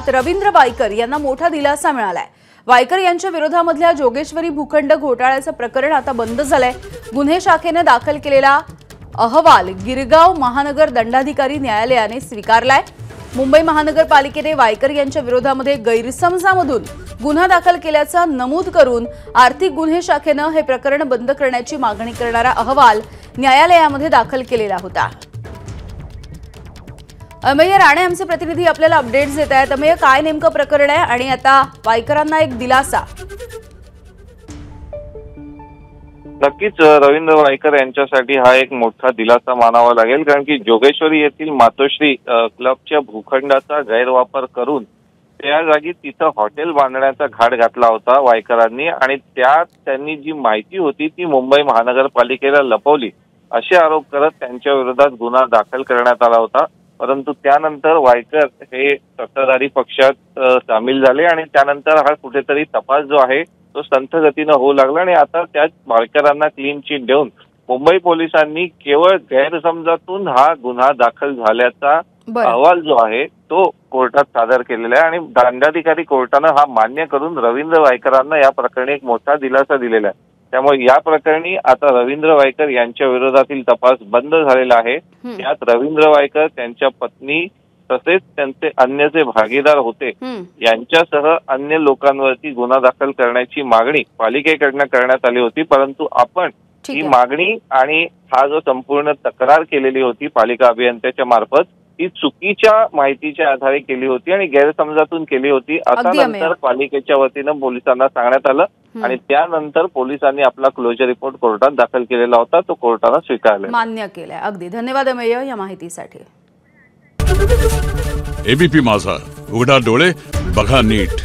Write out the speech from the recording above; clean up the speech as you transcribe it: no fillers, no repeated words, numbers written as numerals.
रवींद्र वायकर यांना मोठा दिलासा मिळालाय। वायकर यांच्या विरोधामधल्या जोगेश्वरी भूखंड घोटाळ्याचं प्रकरण आता बंद झालंय। गुन्हे शाखेने दाखल केलेला अहवाल गिरगाव महानगर दंडाधिकारी न्यायालयाने स्वीकारलाय। मुंबई महानगरपालिकेने वायकर यांच्या विरोधामध्ये गैरसमजामधून गुन्हा दाखल केल्याचं नमूद करून आर्थिक गुन्हे शाखेने हे प्रकरण बंद करण्याची मागणी करणारा अहवाल न्यायालयामध्ये दाखल केलेला होता। अमेय राणे आमचे प्रतिनिधी आपल्याला अपडेट्स देत आहेत। अमेय, काय नेमकं प्रकरण आहे आणि आता वायकरांना एक दिलासा? नक्कीच रवींद्र वायकर यांच्यासाठी हा एक मोठा दिलासा मानावा लागेल, कारण की जोगेश्वरी येथील मातोश्री क्लबच्या भूखंडाचा गैरवापर करून त्या जागी तिथं हॉटेल बांधण्याचा घाट घातला होता वायकरांनी, आणि त्यात त्यांनी जी माहिती होती ती मुंबई महानगरपालिकेला लपवली असे आरोप करत त्यांच्या विरोधात गुन्हा दाखल करण्यात आला होता। परंतु त्यानंतर वायकर हे सत्ताधारी पक्षात सामील झाले आणि त्यानंतर हा कुठेतरी तपास जो आहे तो संथ गतीनं होऊ लागला आणि आता त्याच वायकरांना क्लीन चिट देऊन मुंबई पोलिसांनी केवळ गैरसमजातून हा गुन्हा दाखल झाल्याचा अहवाल जो आहे तो कोर्टात सादर केलेला आहे आणि दंडाधिकारी कोर्टानं हा मान्य करून रवींद्र वायकरांना या प्रकरणी एक मोठा दिलासा दिलेला आहे। त्यामुळे या प्रकरणी आता रवींद्र वायकर यांच्या विरोधातील तपास बंद झालेला आहे। यात रवींद्र वायकर, त्यांच्या पत्नी तसेच त्यांचे अन्य जे भागीदार होते यांच्यासह अन्य लोकांवरती गुन्हा दाखल करण्याची मागणी पालिकेकडनं करण्यात आली होती। परंतु आपण ही मागणी आणि हा जो संपूर्ण तक्रार केलेली होती पालिका अभियंत्याच्या मार्फत ही चुकीच्या माहितीच्या आधारे केली होती आणि गैरसमजातून केली होती असं नंतर पालिकेच्या वतीनं पोलिसांना सांगण्यात आलं आणि त्यानंतर पोलिसांनी आपला क्लोजर रिपोर्ट कोर्टात दाखल केलेला होता, तो कोर्टाने स्वीकारला, मान्य केलाय। अगदी धन्यवाद अमेय या माहितीसाठी। एबीपी माझा, उघडा डोळे बघा नीट।